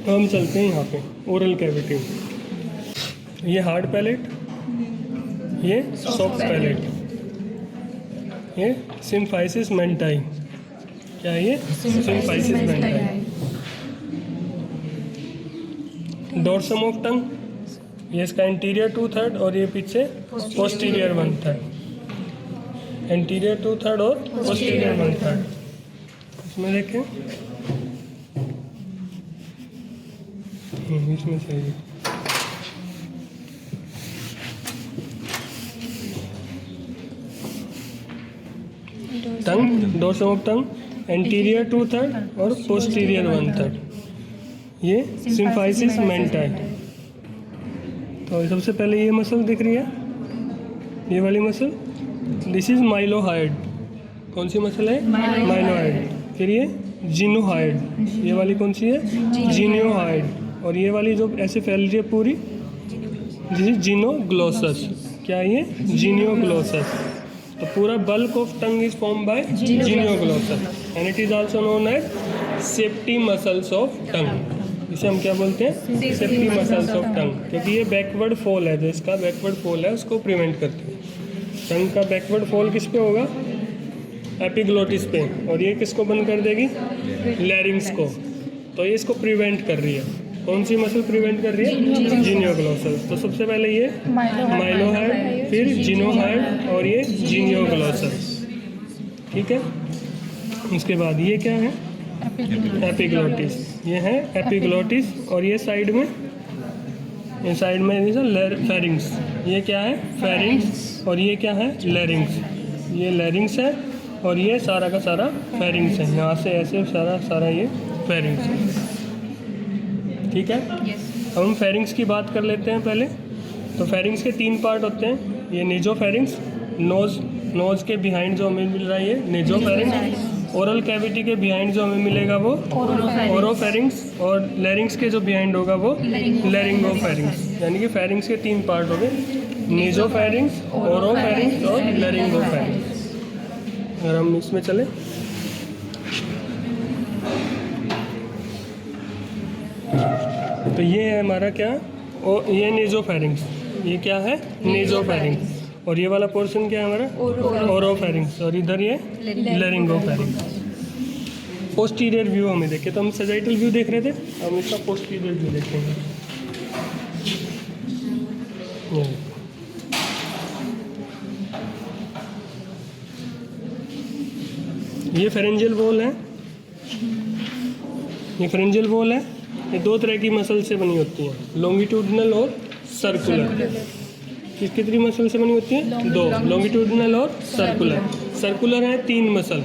हम चलते हैं यहाँ पे ओरल कैविटी। ये हार्ड पैलेट, ये सॉफ्ट पैलेट, ये सिम्फाइसिस मेंटाई। क्या है ये? सिम्फाइसिस मेंटाई। डोर्सम ऑफ टंग, ये इसका इंटीरियर 2/3 और ये पीछे पोस्टीरियर 1/3। इंटीरियर 2/3 और पोस्टीरियर 1/3। इसमें देखें, इसमें सही है। टंग, डोर्सम ऑफ टंग, इंटीरियर 2/3 और पोस्टीरियर 1/3। ये सिम्फाइसिस मेंटाई। तो सबसे पहले ये मसल दिख रही है, ये वाली मसल, दिस इज माइलोहाइड। कौन सी मसल है? माइलोहाइड। फिर ये जिनोहाइड, ये वाली कौन सी है? जिनोहाइड। और ये वाली जो ऐसे फैल रही है पूरी, दिस इज जिनोग्लोसस। क्या है ये? जिनोग्लोसस। तो पूरा bulk of tongue is form by genioglossus and it is also known as safety muscles of tongue. इसे हम क्या बोलते हैं? सेफ्टी मसल्स ऑफ टंग, क्योंकि ये बैकवर्ड फॉल है, जो इसका बैकवर्ड फॉल है उसको प्रिवेंट करती है। टंग का बैकवर्ड फॉल किस पे होगा? एपिग्लोटिस पे। और ये किसको बंद कर देगी? लैरिंग्स को। तो ये इसको प्रिवेंट कर रही है। कौन सी मसल प्रिवेंट कर रही है? जिनियोग्लोसस। तो सबसे पहले ये माइलोहाइड, फिर जिनोहाइड और ये जिनियोग्लोसस। ठीक है। उसके बाद ये क्या है? एपिग्लोटिस। ये है एपिग्लोटिस। और ये साइड में फेरिंग्स। ये क्या है? फेरिंग्स। और ये क्या है? लैरिंग्स। ये लैरिंग्स है और ये सारा का सारा फेरिंग्स है। यहाँ से ऐसे सारा ये फेरिंग्स है। ठीक है। अब हम फेरिंग्स की बात कर लेते हैं पहले। तो फेरिंग्स के 3 पार्ट होते हैं। ये नेजो फेरिंग्स, नोज के बिहाइंड जो हमें मिल रहा है ये नेजो फेरिंग्स। ओरल कैविटी के बिहाइंड जो हमें मिलेगा वो ओरोफेरिंग्स। और लैरिंग्स के जो बिहाइंड होगा वो लैरिंगोफेरिंग्स। यानी कि फेरिंग्स के 3 पार्ट हो गए, नेजोफेरिंग्स, ओरोफेरिंग्स और लैरिंगोफेरिंग्स। अगर हम इसमें चले, तो ये है हमारा क्या? ये नेजोफेरिंग्स। ये क्या है? नेजोफेरिंग्स। और ये वाला पोर्शन क्या है हमारा? ओरोफेरिंग्स। और इधर ये लैरिंगोफेरिंग्स। पोस्टीरियर व्यू हमें देखे, तो हम सजाइटल व्यू देख रहे थे, हम इसका पोस्टीरियर व्यू देखेंगे। ये फेरेंजियल वॉल है, ये फेरेंजियल वॉल है। ये 2 तरह की मसल से बनी होती हैं, लॉन्गिट्यूडिनल और सर्कुलर। कितनी मसल से बनी होती है? 2, लॉन्गिट्यूडिनल और सर्कुलर। सर्कुलर है 3 muscle,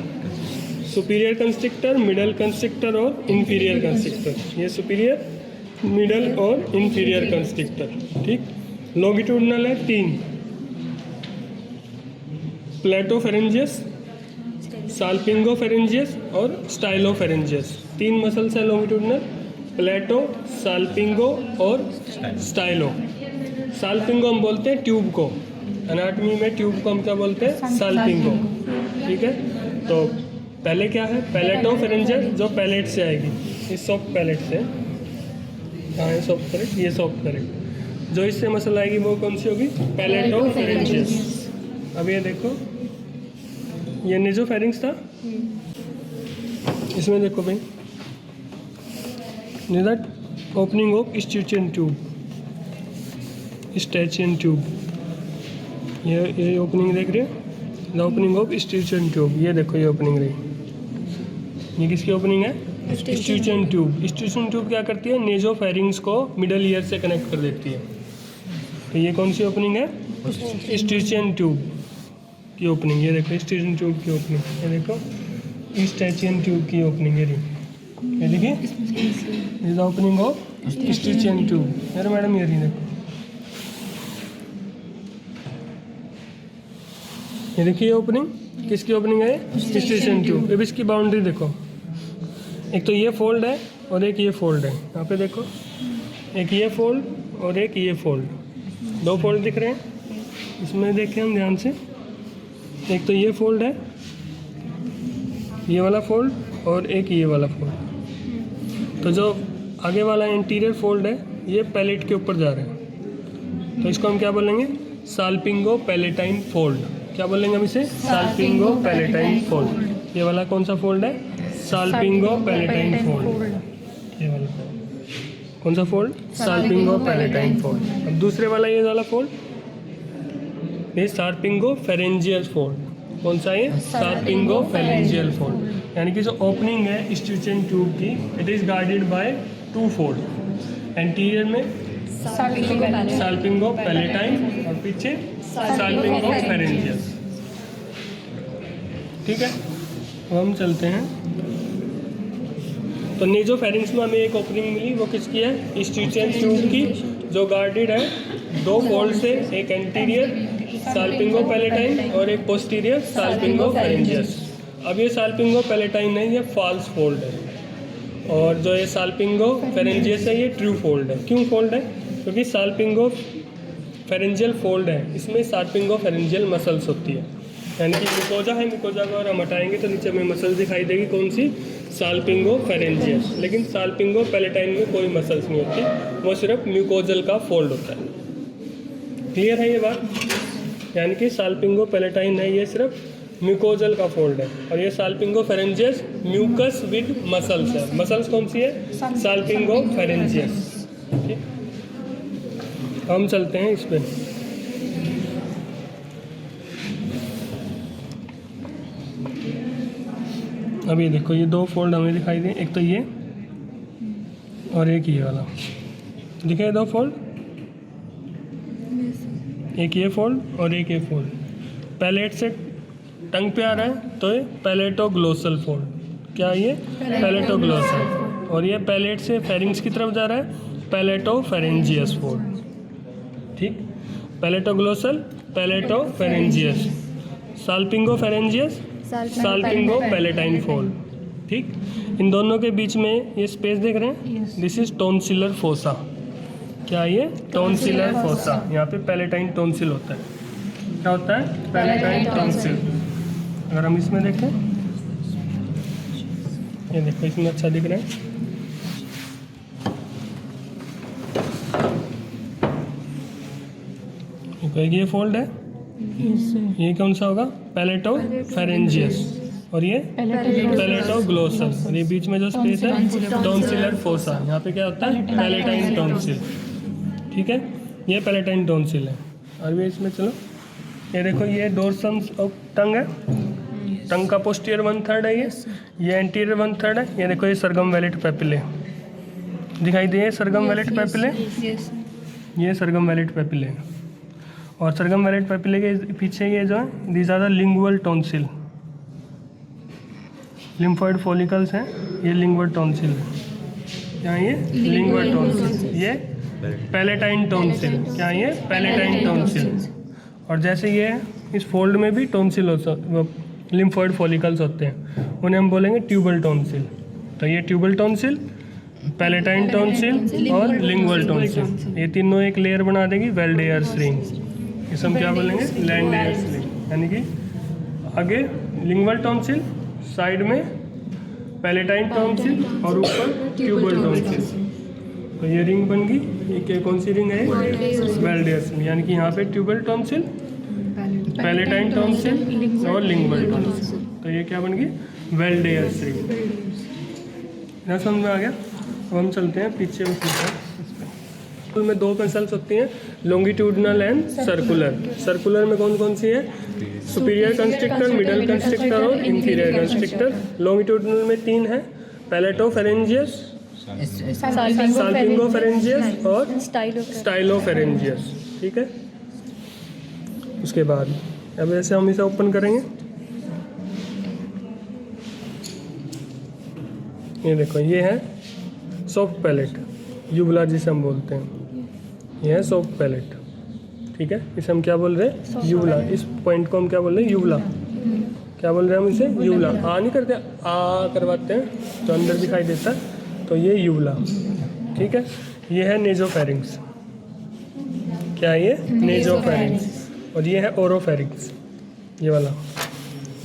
superior constrictor, middle constrictor और इंफीरियर कंस्ट्रिक्टर। ये सुपीरियर, मिडल और इंफीरियर कंस्ट्रिक्टर। ठीक। लॉन्गिट्यूडिनल है 3, प्लेटोफेरेंजियस, साल्पिंगोफेरेंजियस और स्टाइलोफेरेंजियस। 3 मसल्स हैं लॉन्गिट्यूडिनल, प्लेटो, साल्पिंगो और स्टाइलो। साल्पिंगो हम बोलते हैं ट्यूब को, एनाटॉमी में ट्यूब को हम क्या बोलते हैं? साल्पिंगो। ठीक है। तो पहले क्या है? पैलेटोफेरेंजियल, जो पैलेट से आएगी, इस सॉफ्ट पैलेट से। हाँ, ये सॉफ्ट पैलेट, ये सॉफ्ट पैलेट। जो इससे मसल आएगी वो कौन सी होगी? पैलेटोफेरेंजियस। अब ये देखो, ये नेजोफेरिंग्स था। इसमें देखो भाई, that opening of Eustachian tube, Eustachian tube. ये ओपनिंग देख रहे हो? The opening of Eustachian tube. ये देखो, ये ओपनिंग रही। ये किसकी ओपनिंग है? स्टिचियन ट्यूब। स्टिचियन ट्यूब क्या करती है? नेजोफेरिंग्स को मिडल ईयर से कनेक्ट कर देती है। तो ये कौन सी ओपनिंग है? स्टिचियन ट्यूब की ओपनिंग। ये देखो स्टिचियन ट्यूब की ओपनिंग, ये देखो स्टैचियन ट्यूब की ओपनिंग। ये देखिए, the opening of Eustachian tube. मेरे मैडम ये रही देखो, ये देखिए ओपनिंग। किसकी ओपनिंग है? स्टिचियन ट्यूब। अब इसकी बाउंड्री देखो, एक तो ये फोल्ड है और एक ये फोल्ड है। यहाँ पे देखो, एक ये फोल्ड और एक ये फोल्ड, 2 फोल्ड दिख रहे हैं। इसमें देखें हम ध्यान से, एक तो ये फोल्ड है, ये वाला फोल्ड, और एक ये वाला फोल्ड। तो जो आगे वाला एंटीरियर फोल्ड है, ये पैलेट के ऊपर जा रहा है, तो इसको हम क्या बोलेंगे? साल्पिंगो पैलेटाइन फोल्ड। क्या बोलेंगे हम इसे? साल्पिंगो पैलेटाइन फोल्ड। ये वाला कौन सा फोल्ड है? साल्पिंगो पैलेटाइन फोल्ड। ये वाला कौन सा फोल्ड? साल्पिंगो palatine fold. अब दूसरे वाला ये वाला फोल्ड, ये साल्पिंगो फेरेंजियल फोल्ड। कौन सा है? साल्पिंगो फेरेंजियल फोल्ड। यानी कि जो ओपनिंग है स्टिचियन ट्यूब की, it is guarded by two fold. Anterior में साल्पिंगो पैलेटाइन और पीछे साल्पिंगो फेरेंजियल। ठीक है, अब हम चलते हैं। तो नेजोफेरिंक्स में हमें एक ओपनिंग मिली, वो किसकी है? स्टिचियन ट्यूब की, जो गार्डेड है दो फोल्ड से, एक एंटीरियर साल्पिंगो पैलेटाइन और एक पोस्टीरियर साल्पिंगो फेरेंजियस। अब ये साल्पिंगो पैलेटाइन नहीं, ये फॉल्स फोल्ड है, और जो ये साल्पिंगो फेरेंजियस है ये ट्रू फोल्ड है। क्यों फोल्ड है? क्योंकि साल्पिंगो फेरेंजियल फोल्ड है, इसमें साल्पिंगो फेरेंजियल मसल्स होती है। यानी कि मिकोजा है, मिकोजा को अगर हम हटाएंगे तो नीचे में मसल्स दिखाई देगी, कौन सी? साल्पिंगो फेरेंजियस। लेकिन साल्पिंगो पैलेटाइन में कोई मसल्स नहीं होती, वो सिर्फ म्यूकोजल का फोल्ड होता है। क्लियर है ये बात? यानी कि साल्पिंगो पैलेटाइन है, ये सिर्फ म्यूकोजल का फोल्ड है, और ये साल्पिंगो फेरेंजियस म्यूकस विद मसल्स है। मसल्स कौन सी है? साल्पिंगो फेरेंजियस। ठीक, हम चलते हैं इस पे। अभी देखो ये दो फोल्ड हमें दिखाई दे, एक तो ये और एक ये वाला। दिखे दो फोल्ड, एक ये फोल्ड और एक ये फोल्ड। पैलेट से टंग पे आ रहा है तो ये पैलेटोग्लोसल फोल्ड। क्या ये? पैलेटोग्लोसल। और ये पैलेट से फेरिंग्स की तरफ जा रहा है, पैलेटोफेरेंजियस फोल्ड। ठीक, पैलेटोग्लोसल, पैलेटोफेरेंजियस, साल्पिंगो फेरेंजियस, साल्पिंगो पैलेटाइन फोल्ड। ठीक, इन दोनों के बीच में ये स्पेस देख रहे हैं, दिस इज टॉन्सिलर फोसा। क्या ये? Tonsillar fossa. यहाँ पे पैलेटाइन टॉन्सिल होता है। क्या होता है? Palatine tonsil. अगर हम इसमें देखें, ये देखो इसमें अच्छा दिख रहा है। एक ये फोल्ड है, ये कौन सा होगा? पैलेटोफेरेंजियस, और ये पैलेटोग्लोसल, और ये बीच में जो स्पेस है टॉन्सिलर फोसा। यहाँ पे क्या होता है? Palatine tonsil. ठीक है, ये पैलेटाइन टॉन्सिल है। और भी इसमें चलो, ये देखो ये डोर्सम ऑफ टंग है, टंग का पोस्टीरियर 1/3 है, ये एंटीरियर 1/3 है। ये देखो ये सरगम वेलिट पेपिले दिखाई दिए, सरगम वेलिट पेपिले, ये सरगम वेलिट पेपिले। और सरगम वेलिट पेपिले के पीछे ये जो है, these are the lingual tonsil, lymphoid follicles हैं, ये लिंगुअल टॉन्सिल है। क्या ये? Lingual tonsil. ये पैलेटाइन टॉन्सिल। क्या ये? Palatine tonsil. और जैसे ये इस फोल्ड में भी टॉन्सिल हो, लिम्फोइड फॉलिकल्स होते हैं, उन्हें हम बोलेंगे ट्यूबल टॉन्सिल। तो ये ट्यूबल टॉन्सिल, पैलेटाइन टॉन्सिल और लिंगुअल टॉन्सिल, ये तीनों एक लेयर बना देगी वेल्डेयर्स रिंग। इसे हम क्या बोलेंगे? लैंडेयर्स रिंग। यानी कि आगे लिंगुअल टॉन्सिल, साइड में पैलेटाइन टॉन्सिल और ऊपर ट्यूबल टॉन्सिल। तो ये रिंग बन गई। ये कौन सी रिंग है? वेल्डेयर्स रिंग। यानी कि यहाँ पे ट्यूबल टॉन्सिल, पैलेटाइन टॉन्सिल और लिंगुअल टॉन्सिल। तो ये क्या बन गई? वेल्डेयर्स रिंग। यहाँ समझ में आ गया? अब हम चलते हैं पीछे में दो मसल्स होती हैं, लॉन्गिट्यूडनल एंड सर्कुलर। सर्कुलर में कौन कौन सी है? सुपीरियर कंस्ट्रिक्टर, मिडल कंस्ट्रिक्टर और इंफीरियर कंस्ट्रिक्टर। लॉन्गिट्यूडनल में 3 है, पैलेटोफेरेंजियस, साल्पिंगोफेरेंजियस और स्टाइलोफेरेंजियस। ठीक है, उसके बाद अब ऐसे हम इसे ओपन करेंगे। ये देखो, ये है सॉफ्ट पैलेट, यूबुला जिसे हम बोलते हैं, ये है सॉफ्ट पैलेट। ठीक है, इसे हम क्या बोल रहे हैं? यूबुला। इस पॉइंट को हम क्या बोल रहे हैं? यूबुला। क्या बोल रहे हैं हम इसे? यूबुला। आ नहीं करते, आ करवाते हैं तो अंदर दिखाई देता है, तो ये यूबुला। ठीक है, ये है नेजोफेरिंक्स। क्या है ये? नेजोफेरिंक्स। और ये है ओरोफेरिंक्स, ये वाला।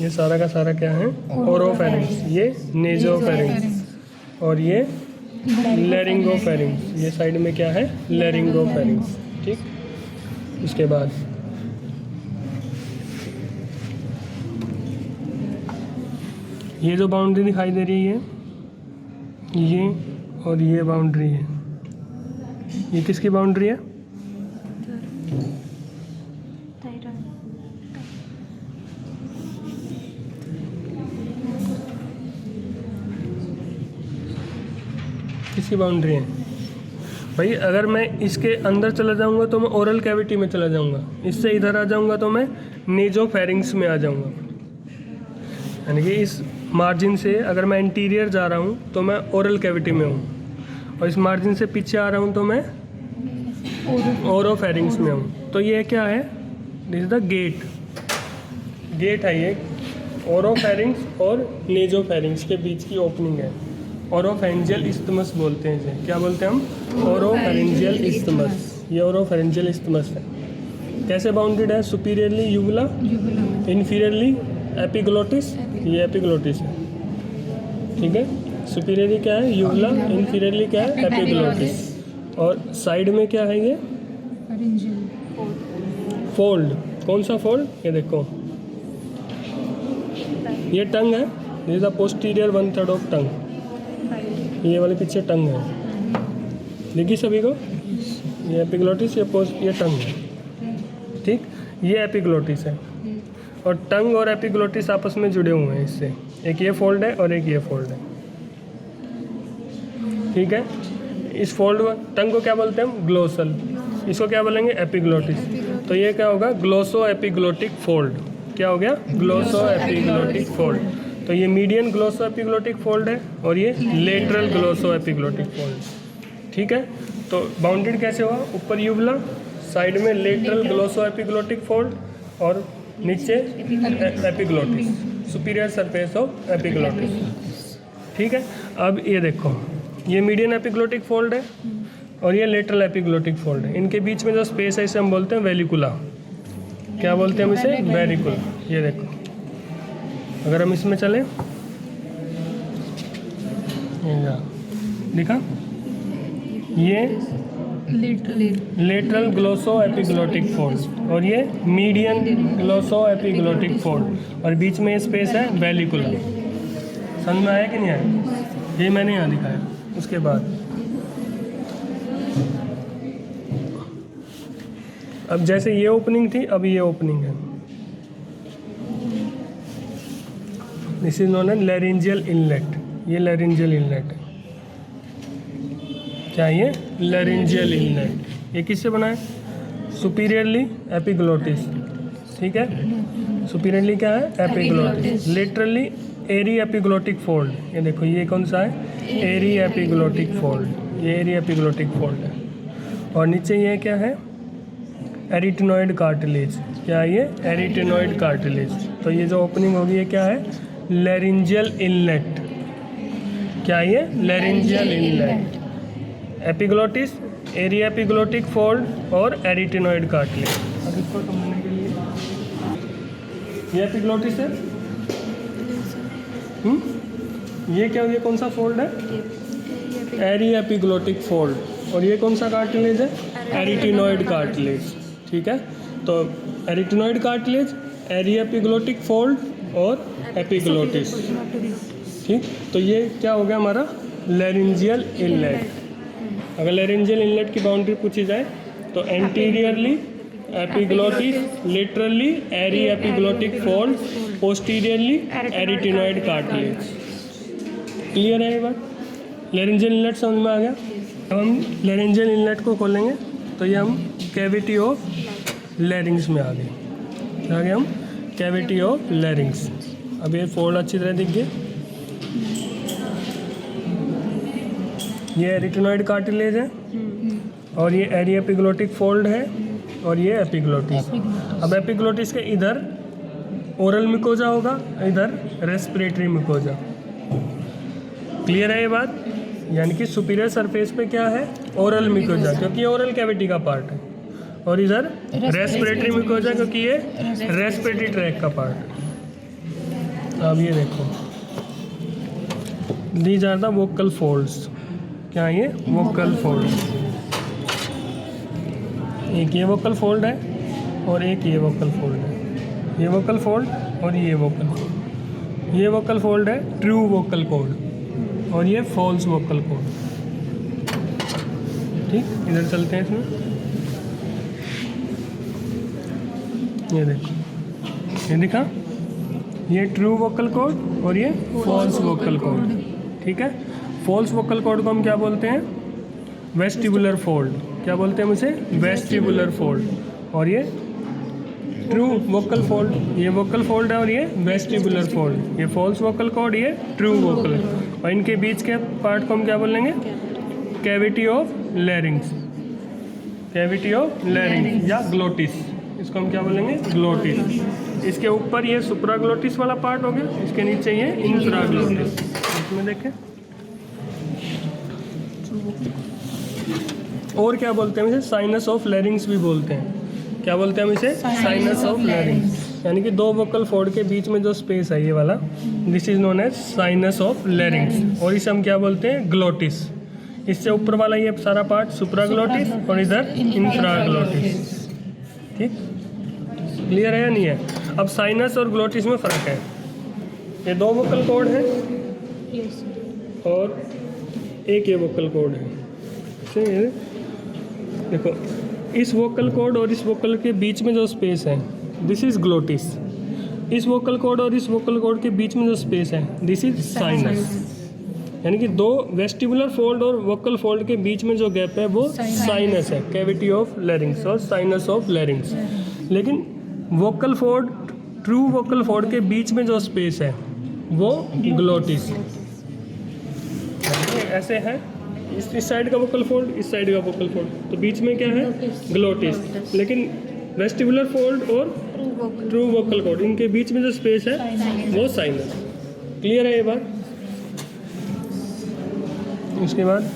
ये सारा का सारा क्या है? ओरोफेरिंक्स। ये नेजोफेरिंक्स और ये लैरिंगोफेरिंग्स। ये साइड में क्या है? लैरिंगोफेरिंग्स। ठीक, उसके बाद ये जो बाउंड्री दिखाई दे रही है ये और ये बाउंड्री है, ये किसकी बाउंड्री है? किसकी बाउंड्री है भाई? अगर मैं इसके अंदर चला जाऊंगा तो मैं ओरल कैविटी में चला जाऊंगा, इससे इधर आ जाऊंगा तो मैं नेजोफेरिंग्स में आ जाऊंगा। यानी कि इस मार्जिन से अगर मैं इंटीरियर जा रहा हूँ तो मैं ओरल कैविटी में हूँ, और इस मार्जिन से पीछे आ रहा हूँ तो मैं ओरोफेरिंग्स में हूँ। तो ये क्या है? This is the gate. Gate है ये, ओरोफेरिंग्स और नेजोफेरिंग्स के बीच की ओपनिंग है। ओरोफेरिंजियल इस्थमस बोलते हैं इसे। क्या बोलते हैं हम? ओरोफेरिंजियल इस्थमस। ये ओरोफेरिंजियल इस्थमस है। कैसे बाउंडेड है? Superiorly uvula, inferiorly epiglottis. ये एपिग्लोटिस है, ठीक है। सुपीरियरली क्या है? यूवुला, इन्फीरियरली क्या है? एपिग्लोटिस। और साइड में क्या है? ये फोल्ड। कौन सा फोल्ड? ये देखो, ये टंग है। This is the posterior 1/3 of tongue. ये वाले पीछे टंग है, देखिए सभी को। ये एपिग्लोटिस, ये टंग है, ठीक। ये एपिग्लोटिस है, और टंग और एपिग्लोटिस आपस में जुड़े हुए हैं इससे। एक ये फोल्ड है और एक ये फोल्ड है, ठीक है। इस फोल्ड टंग को क्या बोलते हैं हम? ग्लोसल। इसको क्या बोलेंगे? एपिग्लोटिस। तो ये क्या होगा? Glosso epiglottic fold. क्या हो गया? Glosso epiglottic fold. तो ये मीडियन ग्लोसो एपिग्लोटिक फोल्ड है और ये लेटरल ग्लोसो एपिग्लोटिक फोल्ड, ठीक है। तो बाउंडेड कैसे हुआ? ऊपर यूवुला, साइड में लेटरल ग्लोसो एपिग्लोटिक फोल्ड और नीचे epiglottis, superior surface of epiglottis, ठीक है। अब ये देखो, ये मीडियन एपिग्लोटिक फोल्ड है और ये लेटरल एपिग्लोटिक फोल्ड है। इनके बीच में जो स्पेस है इसे हम बोलते हैं वेलिकुला। क्या बोलते हैं हम इसे? वेरिकुला। ये देखो, अगर हम इसमें चलें, दिखा, ये लेटरल ग्लोसो एपिग्लोटिक फोल्ड और ये मीडियन ग्लोसो एपिग्लोटिक फोल्ड, और बीच में स्पेस है वेलिकुला। समझ में आया कि नहीं आया? ये मैंने यहाँ दिखाया। उसके बाद अब जैसे ये ओपनिंग थी, अब ये ओपनिंग है। This is known as laryngeal inlet. ये लैरिंजियल इनलेट है। क्या ये? Laryngeal inlet. ये किससे बना है? सुपीरियरली एपिग्लोटिस, ठीक है। सुपीरियरली क्या है? Epiglottis. Laterally aryepiglottic fold. ये देखो, ये कौन सा है? एरी एपिग्लोटिक फोल्ड। ये एरी एपिग्लोटिक फोल्ड है। और नीचे ये क्या है? एरिटेनॉइड कार्टिलेज। क्या है ये? एरिटेनॉइड कार्टिलेज। तो ये जो ओपनिंग होगी ये क्या है? Laryngeal inlet. क्या है ये? Laryngeal inlet. एपिग्लोटिस, एरी एपिग्लोटिक फोल्ड और एरिटेनॉइड कार्टिलेज। अब इसको समझने के लिए, ये एपिग्लोटिस है। ये क्या? ये कौन सा फोल्ड है? एरी एपिग्लोटिक फोल्ड। और ये कौन सा कार्टिलेज है? एरिटेनॉइड कार्टिलेज, ठीक है। तो arytenoid cartilage, aryepiglottic fold और एपिग्लोटिस, ठीक। तो ये क्या हो गया हमारा? Laryngeal inlet. अगर लैरिंजियल इनलेट की बाउंड्री पूछी जाए तो anteriorly epiglottis, laterally aryepiglottic fold, posteriorly arytenoid cartilage. Clear है ये बात? लैरिंजियल इनलेट समझ में आ गया। अब हम लैरिंजियल इनलेट को खोलेंगे तो ये हम कैविटी ऑफ लैरिंग्स में आ गए। क्या आ गए हम? Cavity of लैरिंग्स। अब ये फोल्ड अच्छी तरह दिख गए। ये एरिटेनॉइड कार्टिलेज है और ये एरी एपिग्लोटिक फोल्ड है और ये एपिग्लोटिस। अब एपिग्लोटिस के इधर ओरल मिकोजा होगा, इधर रेस्पिरेटरी मिकोजा। क्लियर है ये बात? यानी कि सुपीरियर सरफेस पे क्या है? ओरल मिकोजा, क्योंकि ये ओरल कैविटी का पार्ट है, और इधर रेस्पिरेटरी मिकोजा क्योंकि ये रेस्पिरेटरी ट्रैक का पार्ट है। अब ये देखो, these are the vocal folds. क्या है ये वोकल फोल्ड। एक ये वोकल फोल्ड है और एक ये वोकल फोल्ड है। ये वोकल फोल्ड और ये वोकल फोल्ड। ये वोकल फोल्ड है ट्रू वोकल कॉर्ड और ये फॉल्स वोकल कॉर्ड। ठीक, इधर चलते हैं इसमें। ये देखो, ये दिखा, ये ट्रू वोकल कॉर्ड और ये फॉल्स वोकल कॉर्ड। ठीक है, फॉल्स वोकल कॉर्ड को हम क्या बोलते हैं? Vestibular fold. क्या बोलते हैं हम उसे? Vestibular fold. और ये ट्रू वोकल फोल्ड, ये वोकल फोल्ड है और ये वेस्टिबुलर फोल्ड। ये फॉल्स वोकल कॉर्ड, ये ट्रू वोकल। और इनके बीच के पार्ट को हम क्या बोलेंगे? Cavity of लैरिंग्स। कैविटी ऑफ लैरिंग्स या ग्लोटिस, इसको हम क्या बोलेंगे? ग्लोटिस। इसके ऊपर ये सुप्राग्लोटिस वाला पार्ट हो गया, इसके नीचे ये इंफ्राग्लोटिस। इसमें देखें, और क्या बोलते हैं इसे? साइनस ऑफ लैरिंग्स भी बोलते हैं। क्या बोलते हैं हम इसे? Sinus of लैरिंग्स। यानी कि दो वोकल फोल्ड के बीच में जो स्पेस है ये वाला, this is known as sinus of larynx. और इसे हम क्या बोलते हैं? ग्लोटिस। इससे ऊपर वाला ये सारा पार्ट सुप्राग्लोटिस और इधर इंफ्राग्लोटिस। ठीक, क्लियर है या नहीं है? अब साइनस और ग्लोटिस में फ़र्क है। ये दो वोकल कॉर्ड है और एक ये वोकल कॉर्ड है। देखो, इस वोकल कॉर्ड और इस वोकल के बीच में जो स्पेस है, दिस इज ग्लोटिस। इस वोकल कॉर्ड और इस वोकल कॉर्ड के बीच में जो स्पेस है, दिस इज साइनस। यानी कि दो वेस्टिबुलर फोल्ड और वोकल फोल्ड के बीच में जो गैप है वो साइनस है, कैविटी ऑफ लैरिंग्स और साइनस ऑफ लैरिंग्स। लेकिन vocal fold, true vocal fold के बीच में जो स्पेस है वो ग्लोटिस। ऐसे है, इस साइड का वोकल फोल्ड, इस साइड का वोकल फोल्ड, तो बीच में क्या है? ग्लोटिस। लेकिन वेस्टिबुलर फोल्ड और ट्रू वोकल कॉर्ड, इनके बीच में जो स्पेस है वो साइनस। क्लियर है ये बात? उसके बाद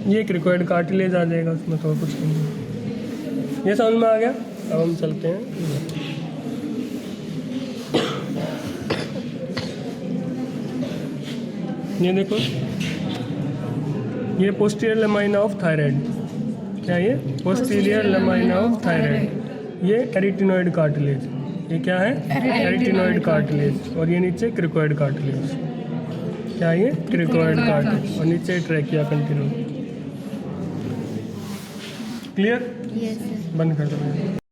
ये क्रिकोइड कार्टिलेज आ जाएगा, उसमें तो कुछ नहीं। ये समझ में आ गया? अब हम चलते हैं। ये देखो, ये पोस्टीरियर लेमाइना ऑफ थायराइड। क्या ये? Posterior lamina of thyroid. ये एरिटिनॉइड कार्टिलेज। ये क्या है? एरिटिनॉइड कार्टिलेज। और ये नीचे क्रिकोइड कार्टिलेज। क्या ये? Cricoid cartilage. और नीचे trachea continue. Clear? Yes sir. बंद कर दो।